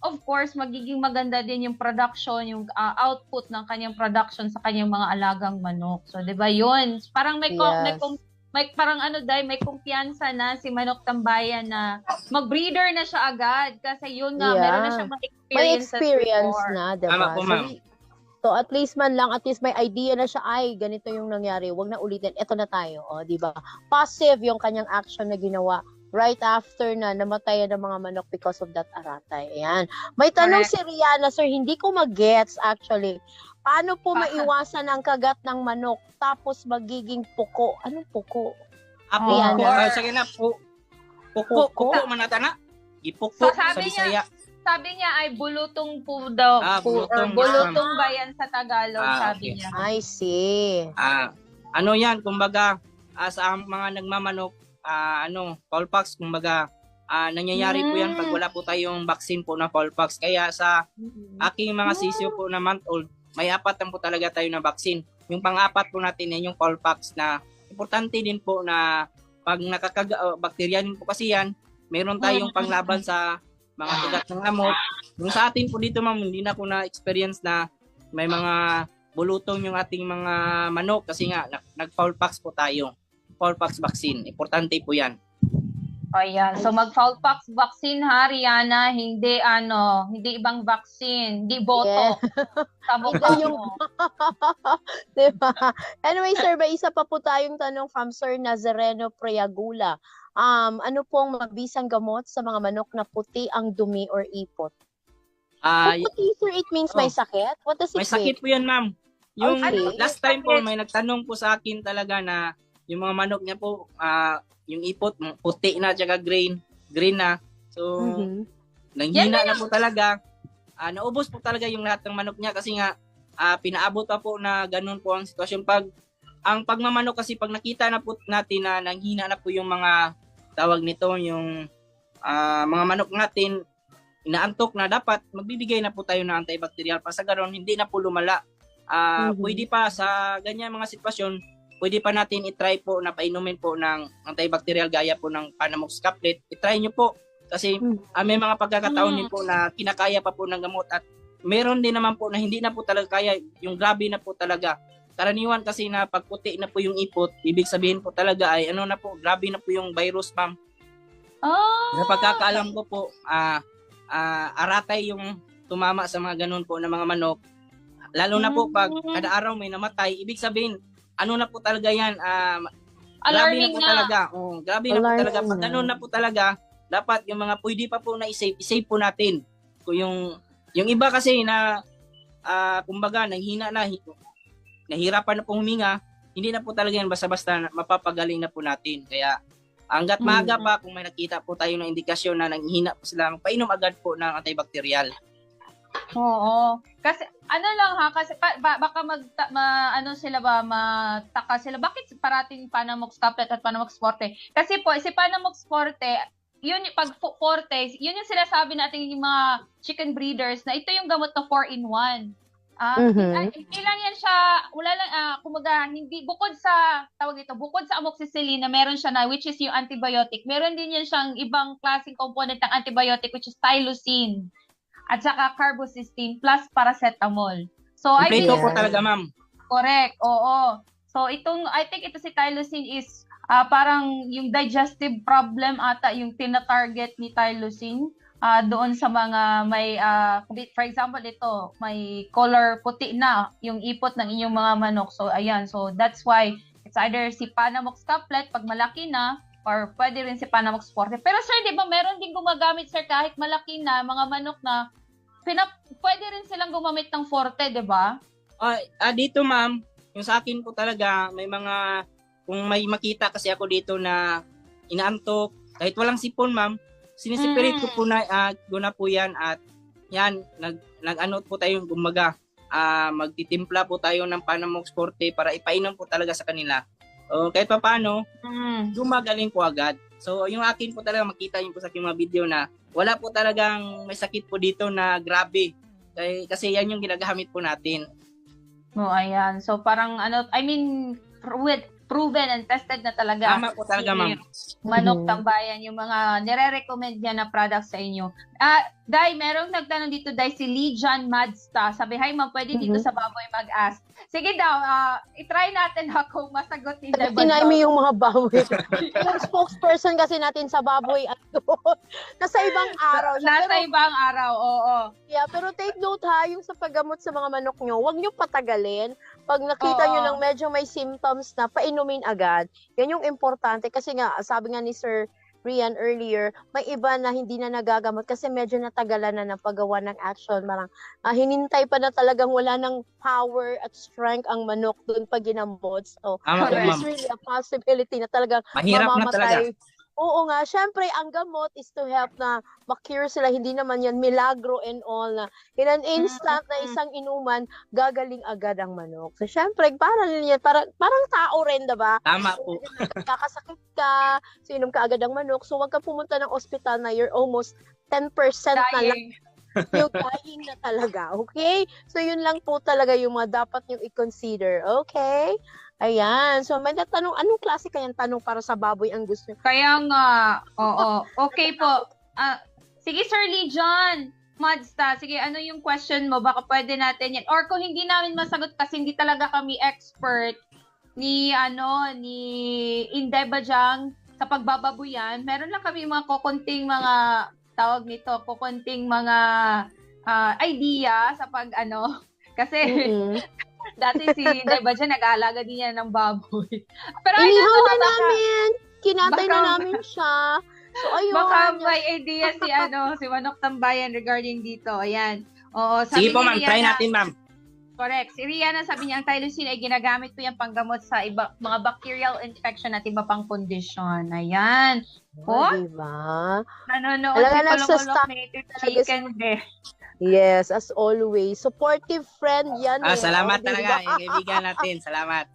of course, magiging maganda din yung production, yung output ng kanyang production sa kanyang mga alagang manok. So, di ba yun? Parang may may parang ano dahil may kumpiyansa na si Manok Tambayan na mag-breeder na siya agad kasi yun nga, Yeah. meron na siyang mga May experiences experience before. na, Tama diba? po, ma'am. So at least may idea na siya, ay, ganito yung nangyari, wag na ulitin, eto na tayo, di ba? Passive yung kanyang action na ginawa right after na namatay ng mga manok because of that aratay. Ayan. May tanong Correct. si Rihanna, sir, hindi ko mag-gets actually. Paano po maiwasan ang kagat ng manok tapos magiging puko? Anong puko? Apo, Ayan. sige na po. Puko, Puko. puko manata na. Ipuko So, sa sabi Bisaya. Sabi niya ay bulutong po daw. Bulutong. Bulutong ba yan sa Tagalog, sabi Okay. niya. I see. Ano yan, kumbaga, sa mga nagmamanok, cowpox, kumbaga, nangyayari po yan pag wala po tayong vaccine po na cowpox. Kaya sa aking mga sisiyo po na month old, may 4 na po talaga tayo na vaccine. Yung pang-4 po natin yan, yung cowpox na importante din po na pag bakterya din po kasi yan, meron tayong panglaban sa mga kagat ng lamok. Yung sa atin po dito, ma'am, hindi na ko na-experience na may mga bulutong yung ating mga manok kasi nga nag-foulpox po tayo. Foulpox vaccine. Importante po yan. Ayan. So mag-foulpox vaccine ha, Rihanna, hindi ibang vaccine, hindi boto. Sa mukha Ito yung- mo. Diba? Anyway, sir, may isa pa po tayong tanong from Sir Nazareno Priagula. Ano pong mabisang gamot sa mga manok na puti ang dumi or ipot? Pag puti, sir, it means may sakit? What does it May sakit mean? po yan, ma'am. Yung Okay. last time po, may nagtanong po sa akin talaga na yung mga manok niya po, yung ipot, puti na, tsaka green na. So, Mhm. nanghina na po talaga. Naubos po talaga yung lahat ng manok niya kasi nga, pinaabot pa po na ganun po ang sitwasyon. Ang pagmamanok kasi pag nakita na po natin na nanghina na po yung mga tawag nito, yung mga manok natin, inaantok na dapat, magbibigay na po tayo ng antibacterial para sa ganoon hindi na po lumala. Pwede pa sa ganyan mga sitwasyon, pwede pa natin i-try po na painumin po ng antibacterial gaya po ng Panamox Caplet. I-try nyo po kasi may mga pagkakataon din po na kinakaya pa po ng gamot at meron din naman po na hindi na po talaga kaya, yung grabe na po talaga. Karaniwan kasi na pag puti na po yung ipot, ibig sabihin po talaga ay grabe na po yung virus, ma'am. Sa pagkakaalam ko po, aratay yung tumama sa mga ganun po na mga manok. Lalo na po pag kada araw may namatay, ibig sabihin, na po talaga yan, grabe na Alarming po na. talaga. Grabe na po Alarming talaga. Pag na. ganun na po talaga, dapat yung mga pwede pa po na i-save po natin. Kung yung iba kasi na, kumbaga, nanghina na, nahirapan na po huminga, hindi na po talaga yan basta-basta mapapagaling na po natin. Kaya, hanggat maaga pa, kung may nakita po tayo ng indikasyon na nanghina po sila, painom agad po ng antibacterial. Oo. Kasi lang ha, kasi baka mataka sila. Bakit parating Panamox Caplet at Panamox Forte? Kasi po, si Panamox Forte, yun pag Forte, yun yung sinasabi natin yung mga chicken breeders na ito yung gamot na 4-in-1. Hindi lang yan siya, wala lang, kumaga, hindi, bukod sa amoxicillin na meron siya na, which is yung antibiotic, meron din yan siyang ibang klaseng component ng antibiotic, which is Tylosin, at saka carbocysteine, plus paracetamol. So, I Kompleto think, po talaga, ma'am. correct, oo. So, I think ito si Tylosin is, parang yung digestive problem ata, yung tina-target ni Tylosin, doon sa mga may, for example, ito, may color puti na yung ipot ng inyong mga manok. So, ayan. So, that's why it's either si Panamox Caplet pag malaki na or pwede rin si Panamox Forte. Pero sir, di ba meron din gumagamit, sir, kahit malaki na, mga manok na, pwede rin silang gumamit ng Forte, di ba? Dito, ma'am, yung sa akin po talaga, may mga, kung may makita kasi ako dito na inaantok, kahit walang sipon, ma'am, sinisiperate ko po na guna po yan at yan, nag-ano po tayo, gumaga, magtitimpla po tayo ng Panamox Forte para ipainom po talaga sa kanila. Kahit pa paano, gumagaling po agad. So, yung akin po talaga, makita yun po sa aking mga video na wala po talagang may sakit po dito na grabe. Kasi yan yung ginagamit po natin. Ayan. So, parang, proven and tested na talaga. Tama po talaga, ma'am. Manok Tambayan, yung mga nire-recommend niya na products sa inyo. Dai, merong nagtanong dito, Dai, si Lee John Madsta. Sabi, hi ma'am, pwede dito sa baboy mag-ask. Sige daw, itry natin kung masagot ni Dai. Tinay mo yung mga baboy. Yung spokesperson kasi natin sa baboy, nasa ibang araw siya. Nasa ibang araw, oo. Yeah, pero take note ha, yung sa paggamot sa mga manok nyo, huwag nyo patagalin. Pag nakita nyo lang medyo may symptoms na, painumin agad. Yan yung importante kasi nga, sabi nga ni Sir Rian earlier, may iba na hindi na nagagamot kasi medyo natagalan na ng paggawa ng action. Marang hinintay pa na talagang wala ng power at strength ang manok doon pag ginamot. So, Tama po, there is ma'am. really a possibility na talagang Mahirap na talaga. Oo nga, syempre, ang gamot is to help na ma-cure sila. Hindi naman yan milagro and all na in an instant na isang inuman, gagaling agad ang manok. So, syempre, parang tao rin, diba? Tama po. Kakasakit ka, so inom ka agad ang manok. So, wag ka pumunta ng ospital na you're almost 10% na lang Dying. yung dying na talaga. Okay? So, yun lang po talaga yung mga dapat yung i-consider. Okay? Ayan. So, may natanong, anong klase kayang tanong para sa baboy ang gusto nyo? Kaya nga, oo. Okay po. Sige, Sir Lee John Madsta, sige, ano yung question mo? Baka pwede natin yan. Or kung hindi namin masagot kasi hindi talaga kami expert ni Inday Bajang sa pagbababoyan, meron lang kami mga kukunting mga tawag nito, kukunting mga idea sa kasi dati si Inday Bajang nag-aalaga din yan ng baboy. Pero Inihaw na namin! Kinatay na namin siya. So, ayun. Baka may idea si Manok Tambayan regarding dito. Ayan. Oo, sabi Sige po, ni ma'am. Try Rihanna- natin, ma'am. Correct. Si Rihanna sabi niya, ang Tylosin ay ginagamit po yung panggamot sa mga bacterial infection at iba pang kondisyon. Ayan. Oh, Oh, diba? nanonood Talaga si Palongolok nagsastop Native talaga Chicken din. Yes, as always. Supportive friend yan. Salamat diba? talaga. Yung kaibigan natin. Salamat.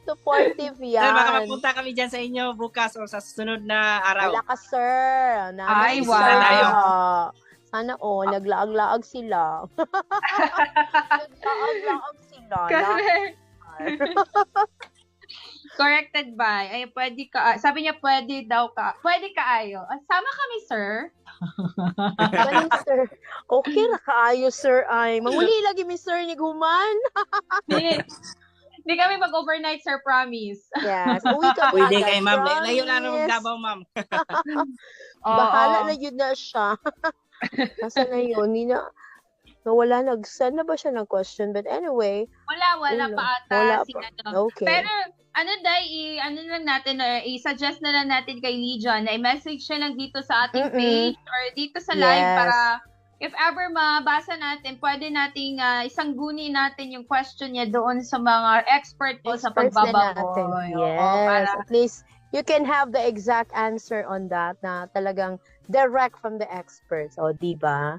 Supportive yan. Sir, baka mapunta kami dyan sa inyo bukas o sa susunod na araw. Wala ka, sir. Ay, Sir. wow. Tayo. Sana, naglaag-laag sila. Naglaag-laag sila. Correct. Corrected by. Ay, pwede ka. Sabi niya, pwede daw ka. Pwede ka ayo. Sama kami, sir. Galing, sir. Okay ra kaayo, sir. Ay, manguli lagi mi sir ni Guman. Hindi kami mag-overnight, sir, promise. Yes. Uwi ka Pwede agad, kay ma'am. promise. Layo na naman Davao, ma'am. Bahala na yun na siya. Nasa na yun? Nawala, nag-send na ba siya ng question? But anyway. Wala pa ata. Wala si pa. ano. Okay. Pero, i-suggest na lang natin kay Legion na i-message siya lang dito sa ating page or dito sa live Yes. para if ever mabasa natin, pwede nating isangguni natin yung question niya doon sa mga expert po sa Experts na natin. pagbababoy. Yes. Oo, para At least, you can have the exact answer on that na talagang direct from the experts. O, diba?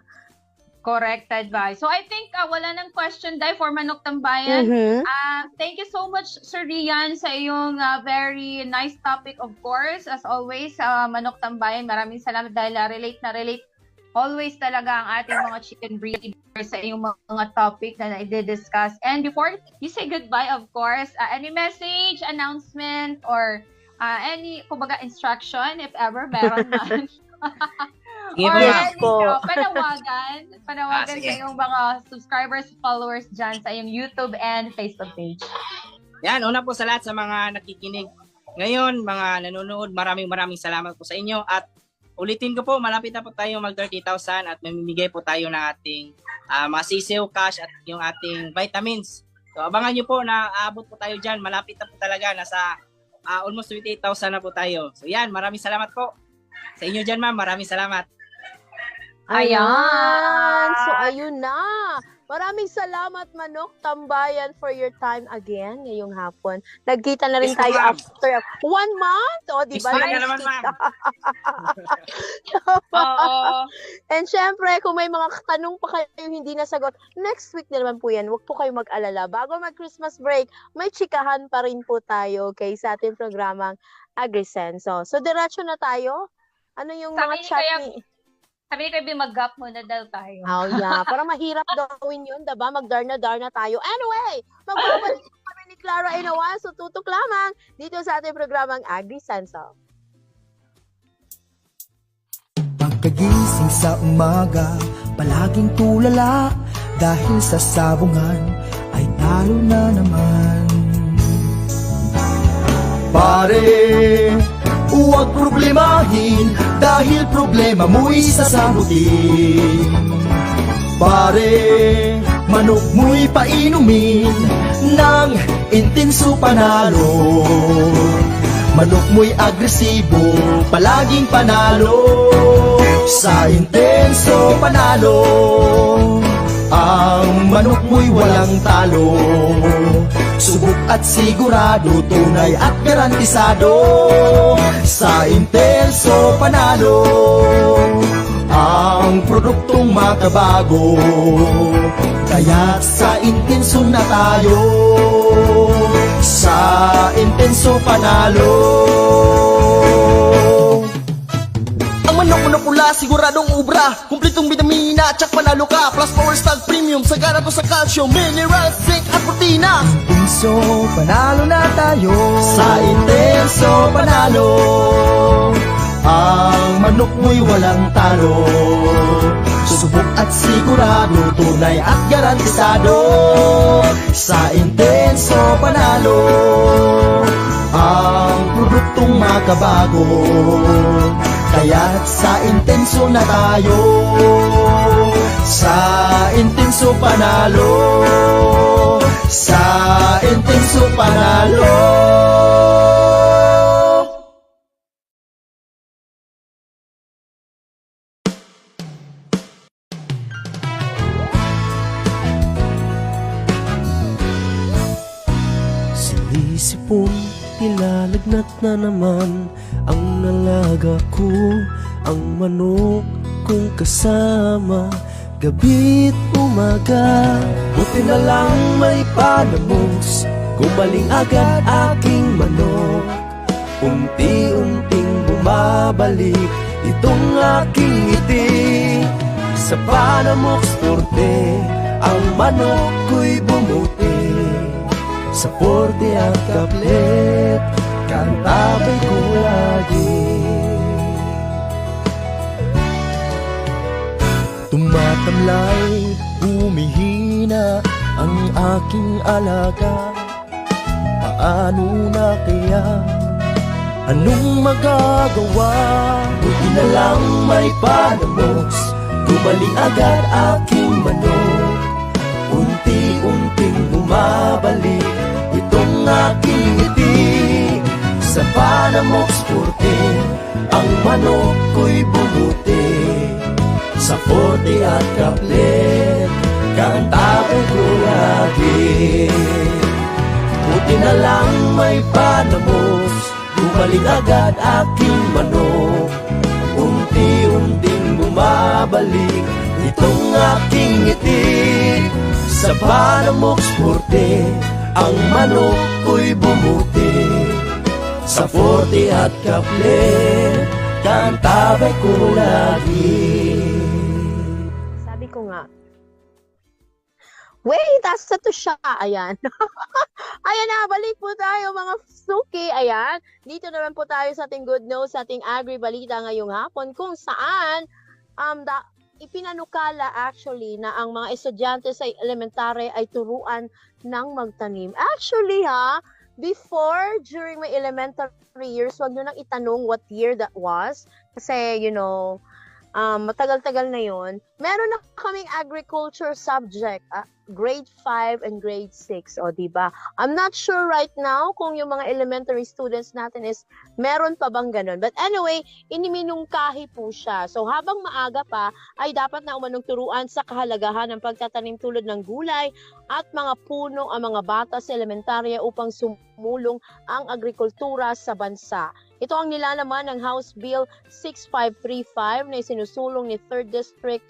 correct advice. So I think wala nang question dahil for Manok Tambayan. Mhm. Thank you so much, Sir Rian, sa iyong very nice topic, of course. As always, Manok Tambayan, maraming salamat dahil relate na relate always talaga ang ating mga chicken breeders sa iyong mga topic na i-discuss. And before you say goodbye, of course, any message, announcement, or any, kumbaga, instruction, if ever meron man. Sige Or po, ma'am. Yes po. panawagan Sige. sa iyong mga subscribers, followers dyan sa iyong YouTube and Facebook page. Yan, una po sa lahat sa mga nakikinig ngayon, mga nanonood, maraming salamat po sa inyo. At ulitin ko po, malapit na po tayo mag 30,000 at mamimigay po tayo ng ating mga sisiw, cash at yung ating vitamins. So abangan nyo po na aabot po tayo dyan. Malapit na po talaga, nasa almost 28,000 na po tayo. So yan, maraming salamat po. Sa inyo dyan, ma'am, maraming salamat. Ayan. So, ayun na. Maraming salamat, Manok Tambayan, for your time again ngayong hapon. Nagkita na rin Yes, tayo ma'am. after 1 month. O, di ba? Gusto na naman, ma'am. Oo. And syempre, kung may mga tanong pa kayo hindi nasagot, next week na naman po yan. Huwag po kayo mag-alala. Bago mag-Christmas break, may chikahan pa rin po tayo, okay, sa ating programang Agrisenso. So, diretso na tayo. Ano yung Sabi mga ni chat Kuya- ni... Sabi ni Kirby, mag-gap muna daw tayo. Oh, yeah. Para mahirap gawin yun, diba? Mag-darna tayo. Anyway, magbabalik kami ni si Clara in a while. So tutok lamang dito sa ating programang Agri-Senso. Pagkagising sa umaga, palaging tulala dahil sa sabungan ay talo na naman. Pare, huwag problemahin dahil problema mo'y sasagutin. Pare, manok mo'y painumin ng intenso panalo. Manok mo'y agresibo, palaging panalo. Sa intenso panalo, ang manok mo'y walang talo. Subok at sigurado, tunay at garantisado. Sa intenso panalo, ang produktong makabago. Kaya't sa intenso na tayo, sa intenso panalo. Ang manok pula, siguradong ubra, kumpletong bitamina, tsak panalo ka. Plus Power Stag Premium, sagana to sa calcium, mineral, zinc at protina. Intenso panalo na tayo, Sa intenso panalo, ang manok mo'y walang talo. Subok at sigurado, tunay at garantisado. Sa intenso panalo, ang produktong makabago. Kaya't sa intenso na tayo, sa intenso panalo. Sa intenso panalo. Sinisipon, nilalagnat na naman ang nalaga ko, ang manok kong kasama, gabi't umaga. Buti na lang may panamos, gumaling agad aking manok. Unti-unting bumabalik itong aking ngiti. Sa panamok storte, ang manok ko'y bumuti. Sa porte at kaplet, kantabay ko lagi. Tumatamlay, humihina ang aking alaga. Paano na kaya? Anong magagawa? Buti na lang may panamos, gumaling agad aking manok. Unti-unting bumabalik itong aking ngiti. Sa panamok sporte, ang manok ko'y bumuti. Sa forte at kaplet, kantabay ko lagi. Buti na lang may panamos, gumaling agad aking manok. Unti-unting bumabalik itong aking ngiti. Sa panamok sporte, ang manok ko'y bumuti. Sa forte at kaplet, kantabay ko lagi. Sabi ko nga, wait, asa to siya? Ayan. Ayan na, balik po tayo mga suki. Ayan, dito naman po tayo sa ating good news, sa ating agri-balita ngayong hapon, kung saan ipinanukala actually na ang mga estudyante sa elementary ay turuan ng magtanim. Actually before, during my elementary years, wag nyo nang itanong what year that was. Kasi, matagal-tagal na yon. Meron na kaming agriculture subject, grade 5 and grade 6, o diba? I'm not sure right now kung yung mga elementary students natin is meron pa bang ganun. But anyway, iniminungkahi po siya. So habang maaga pa, ay dapat na umanong turuan sa kahalagahan ng pagtatanim tulad ng gulay at mga puno ang mga bata sa elementarya upang sumulong ang agrikultura sa bansa. Ito ang nilalaman ng House Bill 6535 na isinusulong ni 3rd District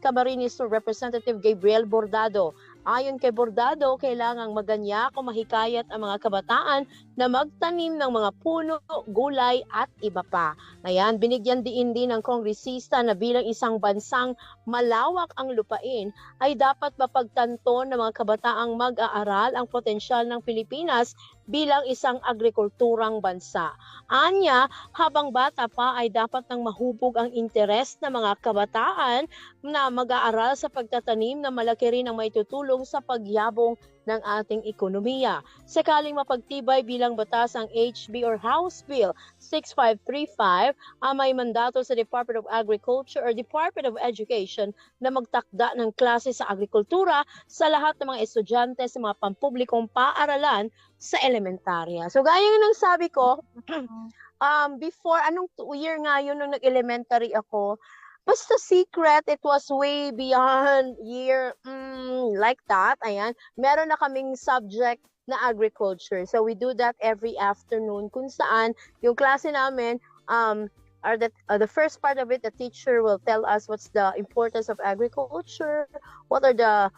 Camarines Sur Representative Gabriel Bordado. Ayon kay Bordado, kailangang maganyak o mahikayat ang mga kabataan na magtanim ng mga puno, gulay at iba pa. Ayan, binigyan din ng kongresista na bilang isang bansang malawak ang lupain ay dapat mapagtanto ng mga kabataang mag-aaral ang potensyal ng Pilipinas bilang isang agrikulturang bansa. Anya, habang bata pa ay dapat nang mahubog ang interes ng mga kabataan na mag-aaral sa pagtatanim na malaki rin ang maitutulong sa pagyabong ng ating ekonomiya. Sakaling mapagtibay bilang batas ang HB or House Bill 6535, may mandato sa Department of Agriculture or Department of Education na magtakda ng klase sa agrikultura sa lahat ng mga estudyante sa mga pampublikong paaralan sa elementarya. So gaya ng sabi ko, before, anong year nga yun nung nag-elementary ako, basta secret, it was way beyond year like that. Ayan, meron na kaming subject na agriculture. So we do that every afternoon kung saan yung klase namin, the first part of it, the teacher will tell us what's the importance of agriculture, what are the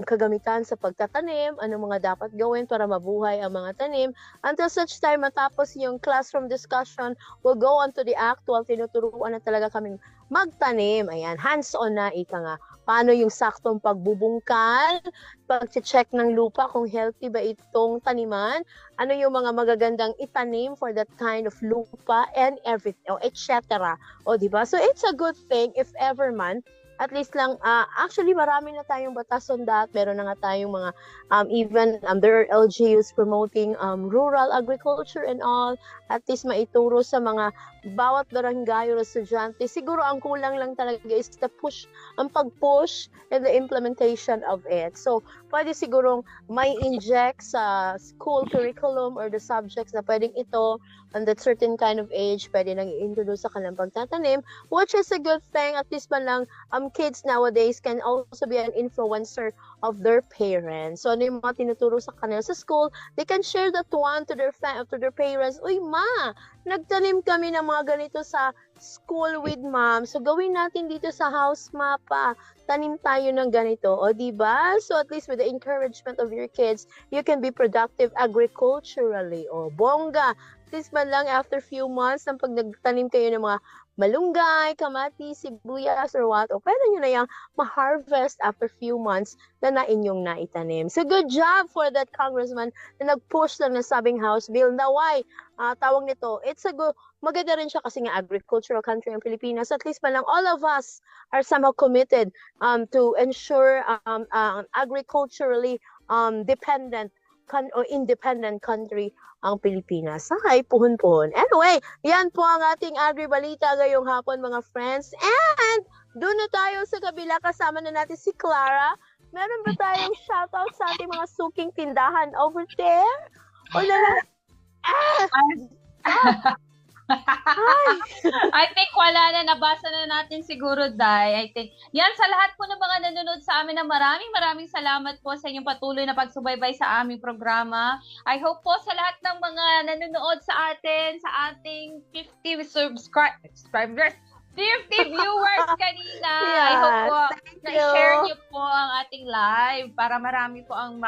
kagamitan sa pagtatanim, anong mga dapat gawin para mabuhay ang mga tanim. Until such time, matapos yung classroom discussion, we'll go on to the actual, tinuturuan na talaga kaming magtanim. Ayan, hands-on na, ika nga. Paano yung saktong pagbubungkal, pag-check ng lupa kung healthy ba itong taniman, ano yung mga magagandang itanim for that kind of lupa, and everything, etc. O, diba? So, it's a good thing if ever man, at least lang, actually marami na tayong batas on that. Meron na nga tayong mga, even there are LGUs promoting rural agriculture and all. At least maituro sa mga bawat barangay o estudyante. Siguro ang kulang lang talaga is the push, ang pag-push and the implementation of it. So, pwede sigurong may inject sa school curriculum or the subjects na pwedeng ito on that certain kind of age, pwede nang i-introduce sa kanilang pagtatanim, which is a good thing. At least man lang, kids nowadays can also be an influencer of their parents. So, ano yung mga tinuturo sa kanila sa school, they can share that one to their parents. Uy, ma, nagtanim kami ng mga ganito sa school with mom. So, gawin natin dito sa house, mapa. Tanim tayo ng ganito. O, diba? So, at least with the encouragement of your kids, you can be productive agriculturally. O, bongga. At least man lang after few months, pag nagtanim kayo ng mga malunggay, kamatis, sibuyas, or what, o pwede nyo na yung ma-harvest after few months na inyong naitanim. So, good job for that congressman na nag-push lang ng sabing House Bill. Now, why? Tawag nito, it's a good, maganda rin siya kasi nga agricultural country ang Pilipinas. At least man lang, all of us are somehow committed to ensure agriculturally dependent o independent country ang Pilipinas. Ay, puhon-puhon. Anyway, yan po ang ating agri-balita ngayong hapon, mga friends. And doon na tayo sa kabila, kasama na natin si Clara. Meron ba tayong shoutout sa ating mga suking tindahan over there? O I think wala na, nabasa na natin siguro, Day. I think, yan sa lahat po ng mga nanonood sa amin na maraming salamat po sa inyong patuloy na pagsubaybay sa aming programa. I hope po sa lahat ng mga nanonood sa atin, sa ating 50 subscribers, 50 viewers kanina. Yeah, I hope po thank na-share you. niyo po ang ating live para marami po ang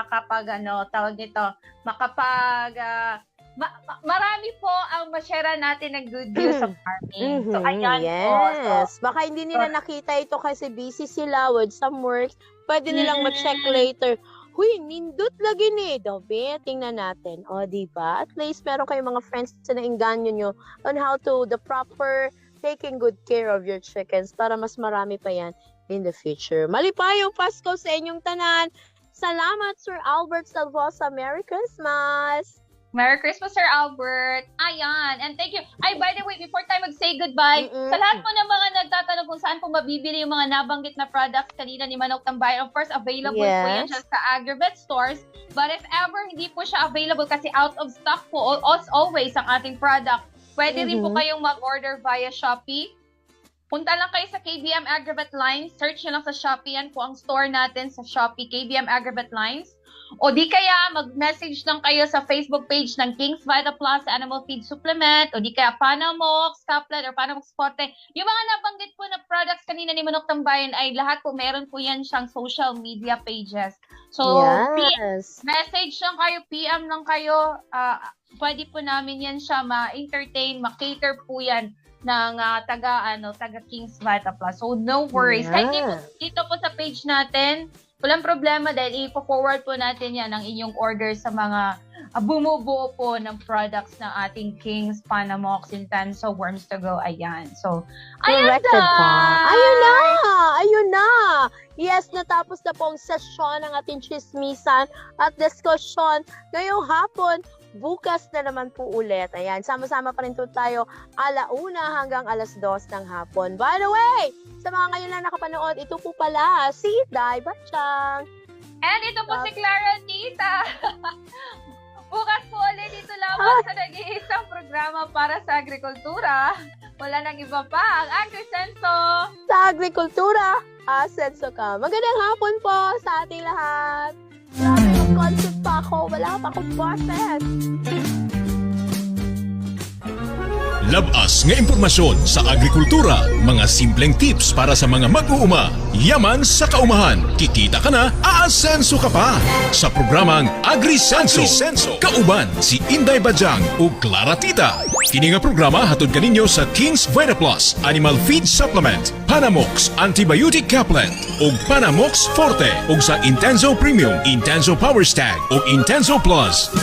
marami po ang ma-share natin ng good news of farming. So, ayan po. Yes. Baka hindi nila nakita ito kasi busy sila with some works. Pwede nilang ma-check later. Huy, nindot lagi ni. Dobe, tingnan natin. O, diba? At least meron kayong mga friends na nainganyo nyo on how to the proper taking good care of your chickens para mas marami pa yan in the future. Malipayong Pasko sa inyong tanan. Salamat, Sir Albert Salvosa. Merry Christmas! Merry Christmas, Sir Albert. Ayan. And thank you. Ay, by the way, before tayo mag-say goodbye, sa lahat po ng mga nagtatanong kung saan po mabibili yung mga nabanggit na products kanina ni Manok Tambayan, of course, available po yan siya sa Agribet stores. But if ever hindi po siya available kasi out of stock po, as always, ang ating product, pwede rin po kayong mag-order via Shopee. Punta lang kayo sa KBM Agribet Lines. Search nyo lang sa Shopee. Yan po ang store natin sa Shopee, KBM Agribet Lines. O di kaya mag-message lang kayo sa Facebook page ng King's Vita Plus Animal Feed Supplement, o di kaya Panamox, Kaplan, or Panamox Forte. Yung mga nabanggit po na products kanina ni Manok Tambayan ay lahat po, meron po yan siyang social media pages. So, Yes. message lang kayo, PM lang kayo, pwede po namin yan siya ma-entertain, ma-cater po yan ng taga King's Vita Plus. So, no worries. Kahit dito po sa page natin, walang problema dahil ipo-forward po natin yan ang inyong order sa mga bumubuo po ng products ng ating King's Panamox Intenso Worms to Go. Ayan. So, ayan Corrected na! pa. Ayun na! Ayun na! Yes, natapos na po ang sesyon ng ating chismisan at diskusyon ngayong hapon. Bukas na naman po ulit. Ayan, sama-sama pa rin po tayo 1:00 hanggang 2:00 ng hapon. By the way, sa mga ngayon lang nakapanood, ito po pala si Dai Batchang. And ito po si Clara Tita. Bukas po ulit dito lamang sa nag-iisang programa para sa agrikultura. Wala nang iba pa ang AgriSenso. Sa agrikultura, asenso ka. Magandang hapon po sa ating lahat. Grabe yung concept pa ako. Wala pa akong boses. Labas nga impormasyon sa agrikultura, mga simpleng tips para sa mga mag-uuma. Yaman sa kaumahan, kikita ka na, aasenso ka pa. Sa programang AgriSenso, kauban si Inday Bajang o Clara Tita. Kini nga programa hatod kaninyo sa King's Vita Plus Animal Feed Supplement, Panamox Antibiotic Caplet ug Panamox Forte ug sa Intenso Premium, Intenso Power Stag ug Intenso Plus.